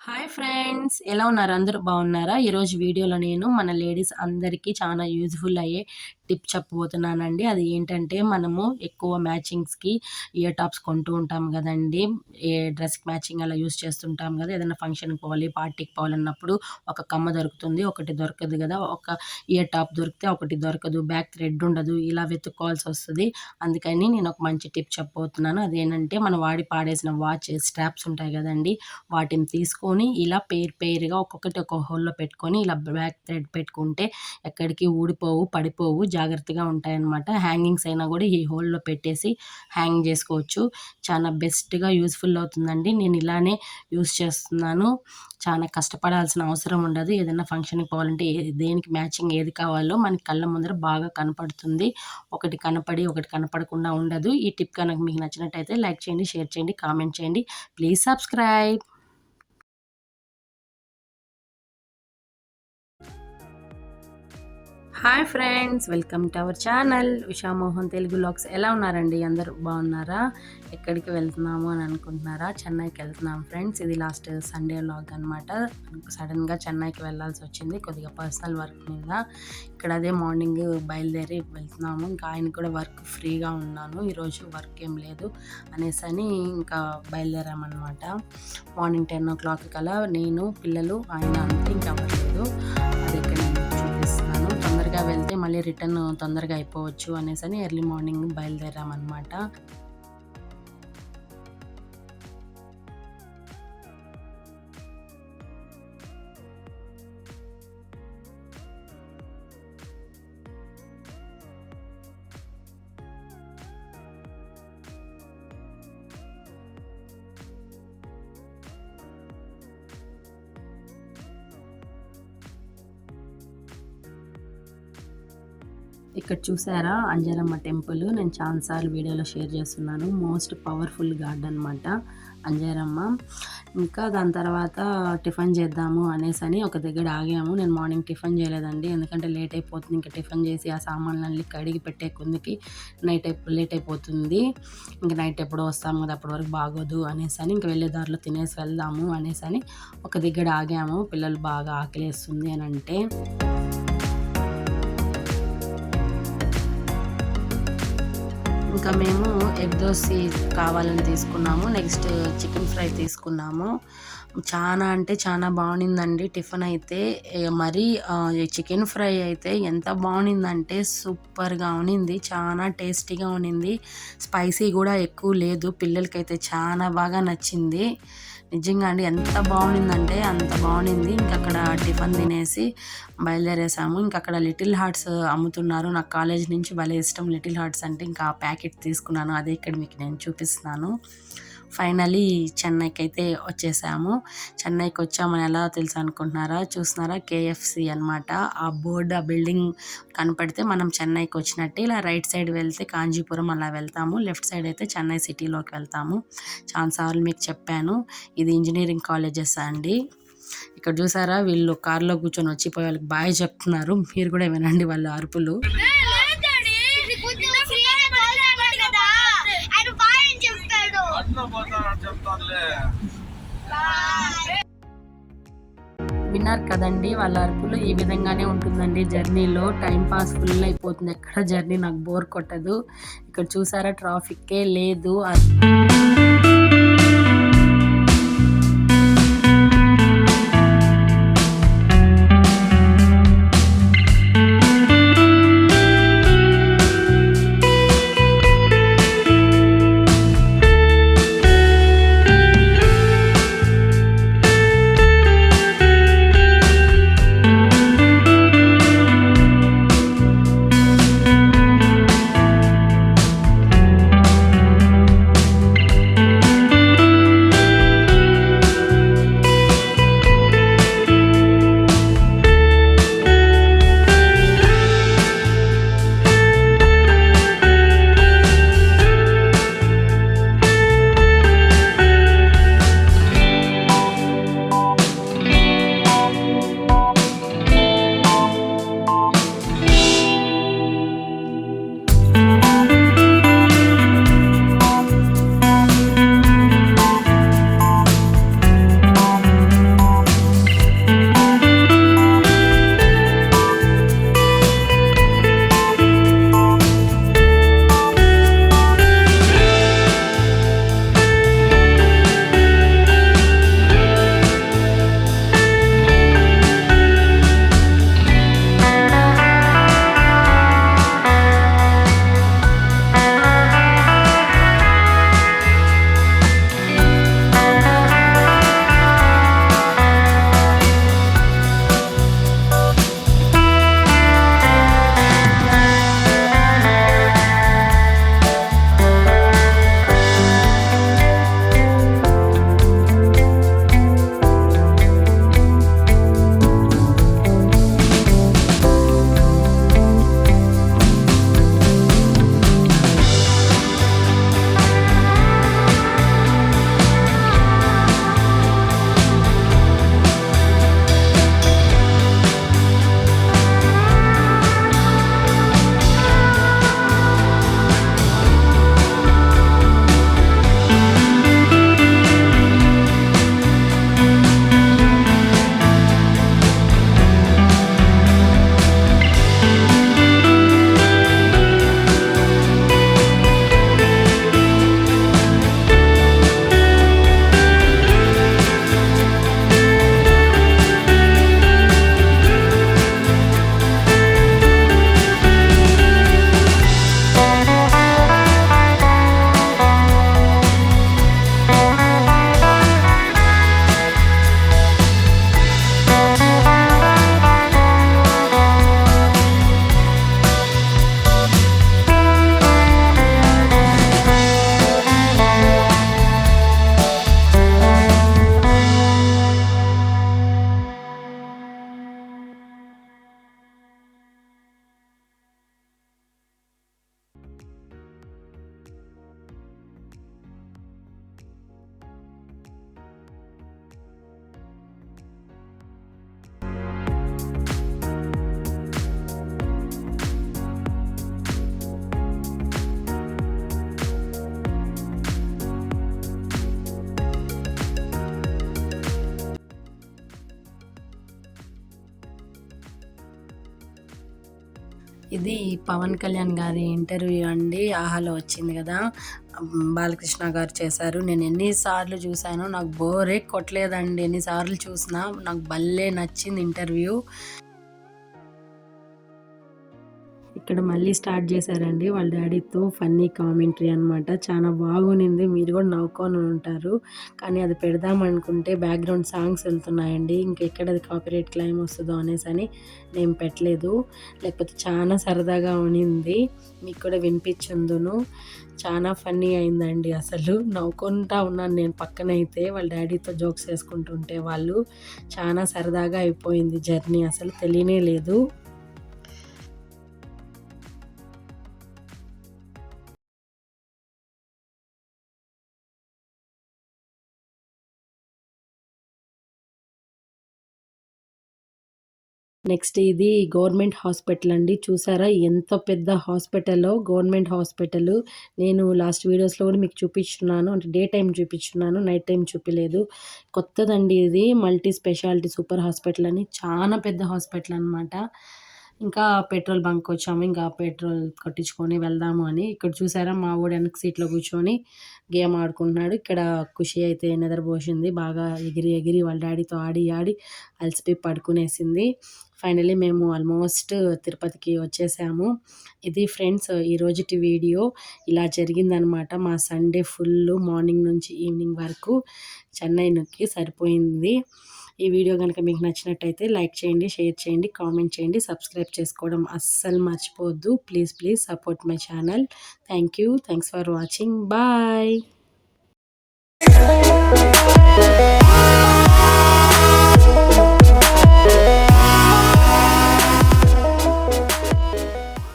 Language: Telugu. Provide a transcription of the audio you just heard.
హాయ్ ఫ్రెండ్స్, ఎలా ఉన్నారు? అందరూ బాగున్నారా? ఈరోజు వీడియోలో నేను మన లేడీస్ అందరికీ చాలా యూజ్ఫుల్ అయ్యే టిప్ చెప్పబోతున్నానండి. అది ఏంటంటే, మనము ఎక్కువ మ్యాచింగ్స్కి ఇయర్ టాప్స్ కొంటూ ఉంటాం కదండి. ఏ డ్రెస్కి మ్యాచింగ్ అలా యూజ్ చేస్తుంటాం కదా. ఏదైనా ఫంక్షన్కి పోవాలి, పార్టీకి పోవాలన్నప్పుడు ఒక కమ్మ దొరుకుతుంది, ఒకటి దొరకదు కదా. ఒక ఇయర్ టాప్ దొరికితే ఒకటి దొరకదు, బ్యాక్ థ్రెడ్ ఉండదు, ఇలా వెతుక్కోవాల్సి వస్తుంది. అందుకని నేను ఒక మంచి టిప్ చెప్పబోతున్నాను. అదేంటంటే, మనం వాడి పాడేసిన వాచ్ స్ట్రాప్స్ ఉంటాయి కదండి, వాటిని తీసుకొని ఇలా పేరుగా ఒక్కొక్కటి ఒక హోల్లో పెట్టుకొని ఇలా బ్యాక్ థ్రెడ్ పెట్టుకుంటే ఎక్కడికి ఊడిపోవు, పడిపోవు, జాగ్రత్తగా ఉంటాయన్నమాట. హ్యాంగింగ్స్ అయినా కూడా ఈ హోల్లో పెట్టేసి హ్యాంగ్ చేసుకోవచ్చు. చాలా బెస్ట్గా యూస్ఫుల్ అవుతుందండి. నేను ఇలానే యూస్ చేస్తున్నాను. చాలా కష్టపడాల్సిన అవసరం ఉండదు. ఏదైనా ఫంక్షన్కి పోవాలంటే దేనికి మ్యాచింగ్ ఏది కావాలో మనకి కళ్ళ ముందర బాగా కనపడుతుంది. ఒకటి కనపడి ఒకటి కనపడకుండా ఉండదు. ఈ టిప్ కనుక మీకు నచ్చినట్టయితే లైక్ చేయండి, షేర్ చేయండి, కామెంట్ చేయండి. Please subscribe. Hi friends, welcome to our channel Ushamohan Telugu vlogs. ఎలా ఉన్నారండి? అందరూ బాగున్నారా? ఎక్కడికి వెళ్తున్నాము అని అనుకుంటున్నారా? చెన్నైకి వెళ్తున్నాం ఫ్రెండ్స్. ఇది లాస్ట్ సండే వ్లాగ్ అనమాట. సడన్గా చెన్నైకి వెళ్ళాల్సి వచ్చింది, కొద్దిగా పర్సనల్ వర్క్ మీద. ఇక్కడ అదే మార్నింగ్ బయలుదేరి వెళ్తున్నాము. ఇంకా ఆయన కూడా వర్క్ ఫ్రీగా ఉన్నాను, ఈరోజు వర్క్ ఏం లేదు అనేసని ఇంకా బయలుదేరామన్నమాట. మార్నింగ్ 10 o'clock కల్లా నేను, పిల్లలు, ఆయన అంతే, ఇంకా అవ్వలేదు. అది ఇక్కడ చూపిస్తున్నాను. తొందరగా వెళ్తే మళ్ళీ రిటర్న్ తొందరగా అయిపోవచ్చు అనేసని ఎర్లీ మార్నింగ్ బయలుదేరామన్నమాట. ఇక్కడ చూసారా, అంజరమ్మ టెంపుల్. నేను చాలాసార్లు వీడియోలో షేర్ చేస్తున్నాను. మోస్ట్ పవర్ఫుల్ గాడ్ అనమాట అంజరమ్మ. ఇంకా దాని తర్వాత టిఫిన్ చేద్దాము అనేసని ఒక దగ్గర ఆగాము. నేను మార్నింగ్ టిఫిన్ చేయలేదండి, ఎందుకంటే లేట్ అయిపోతుంది. ఇంకా టిఫిన్ చేసి ఆ సామాన్లన్నీ కడిగి పెట్టే కొందికి లేట్ అయిపోతుంది. ఇంకా నైట్ ఎప్పుడో వస్తాము కదా, అప్పటి వరకు బాగోదు అనేసని ఇంకా వెళ్ళే దారిలో తినేసి వెళ్దాము అనేసని ఒక దగ్గర ఆగాము. పిల్లలు బాగా ఆకలేస్తుంది అని అంటే ఇంకా మేము ఎగ్ దోశ కావాలని తీసుకున్నాము. నెక్స్ట్ చికెన్ ఫ్రై తీసుకున్నాము. చాలా అంటే చాలా బాగుండిందండి టిఫిన్ అయితే. మరి చికెన్ ఫ్రై అయితే ఎంత బాగుండిందంటే సూపర్గా ఉన్నింది, చాలా టేస్టీగా ఉన్నింది. స్పైసీ కూడా ఎక్కువ లేదు. పిల్లలకైతే చాలా బాగా నచ్చింది. నిజంగా అండి, ఎంత బాగుండిందంటే అంత బాగుండింది. ఇంక అక్కడ టిఫిన్ తినేసి బయలుదేరేసాము. ఇంక అక్కడ లిటిల్ హార్ట్స్ అమ్ముతున్నారు. నాకు కాలేజ్ నుంచి భలే ఇష్టం లిటిల్ హార్ట్స్ అంటే. ఇంకా ఆ ప్యాకెట్ తీసుకున్నాను, అదే ఇక్కడ మీకు నేను చూపిస్తున్నాను. ఫైనలీ చెన్నైకి అయితే వచ్చేసాము. చెన్నైకి వచ్చామని ఎలా తెలుసు అనుకుంటున్నారా? చూస్తున్నారా, కేఎఫ్సి అనమాట. ఆ బోర్డు, ఆ బిల్డింగ్ కనపడితే మనం చెన్నైకి వచ్చినట్టే. ఇలా రైట్ సైడ్ వెళ్తే కాంజీపురం అలా వెళ్తాము, లెఫ్ట్ సైడ్ అయితే చెన్నై సిటీలోకి వెళ్తాము. చాలాసార్లు మీకు చెప్పాను, ఇది ఇంజనీరింగ్ కాలేజెస్ అండి. ఇక్కడ చూసారా, వీళ్ళు కార్లో కూర్చొని వచ్చిపోయే వాళ్ళకి బాయ్ చెప్తున్నారు. మీరు కూడా వినండి వాళ్ళ అరుపులు. విన్నారు కదండి, వాళ్ళ అరుపులు ఈ విధంగానే ఉంటుందండి. జర్నీలో టైం పాస్ ఫుల్ అయిపోతుంది. ఎక్కడ జర్నీ నాకు బోర్ కొట్టదు. ఇక్కడ చూసారా, ట్రాఫిక్కే లేదు. ఇది పవన్ కళ్యాణ్ గారి ఇంటర్వ్యూ అండి. ఆహాలో వచ్చింది కదా! బాలకృష్ణ గారు చేశారు. నేను ఎన్నిసార్లు చూసానో నాకు బోరే కొట్టలేదండి. ఎన్నిసార్లు చూసినా నాకు భలే నచ్చింది ఇంటర్వ్యూ. ఇక్కడ మళ్ళీ స్టార్ట్ చేశారండి వాళ్ళ డ్యాడీతో ఫన్నీ కామెంటరీ అనమాట. చాలా బాగునింది. మీరు కూడా నవ్వుకొని ఉంటారు. కానీ అది పెడదామనుకుంటే బ్యాక్‌గ్రౌండ్ సాంగ్స్ వెళ్తున్నాయండి. ఇంకెక్కడ అది కాపీరైట్ క్లెయిమ్ వస్తదో అనేసని నేను పెట్టలేదు. లేకపోతే చాలా సరదాగా ఉన్నింది. మీకు కూడా వినిపించుందును. చాలా ఫన్నీ అయిందండి అసలు. నవ్వుకుంటా ఉన్నాను నేను పక్కనైతే వాళ్ళ డ్యాడీతో జోక్స్ వేసుకుంటుంటే వాళ్ళు. చాలా సరదాగా అయిపోయింది జర్నీ అసలు తెలియనే లేదు. నెక్స్ట్ ఇది గవర్నమెంట్ హాస్పిటల్ అండి. చూసారా ఎంత పెద్ద హాస్పిటలో గవర్నమెంట్ హాస్పిటలు. నేను లాస్ట్ వీడియోస్‌లో కూడా మీకు చూపిచ్చున్నాను. అంటే డే టైమ్ చూపిచ్చున్నాను. నైట్ టైమ్ చూపియలేదు. కొత్తదండి ఇది మల్టీ స్పెషాలిటీ సూపర్ హాస్పిటల్ అని. చాలా పెద్ద హాస్పిటల్ అనమాట. ఇంకా పెట్రోల్ బంక్‌కొచ్చాము. ఇంకా పెట్రోల్ కొట్టించుకొని వెళ్దాము అని. ఇక్కడ చూసారా మా వోడు వెనక సీట్‌లో కూర్చొని గేమ్ ఆడుకుంటున్నాడు. ఇక్కడ ఖుషి అయితే నిద్రపోసింది. బాగా ఎగిరి ఎగిరి వాళ్ళ డ్యాడీతో ఆడి ఆడి అలసిపోయి పడుకునేసింది. ఫైనల్లీ మేము ఆల్మోస్ట్ తిరుపతికి వచ్చేసాము. ఇది ఫ్రెండ్స్ ఈరోజుటి వీడియో. ఇలా జరిగిందనమాట. మా సండే ఫుల్లు మార్నింగ్ నుంచి ఈవినింగ్ వరకు చెన్నై నొక్కి సరిపోయింది. ఈ వీడియో గనుక మీకు నచ్చినట్టయితే లైక్ చేయండి, షేర్ చేయండి, కామెంట్ చేయండి, సబ్స్క్రైబ్ చేసుకోవడం అస్సలు మర్చిపోవద్దు. Please please support my channel. Thank you. Thanks for watching. Bye.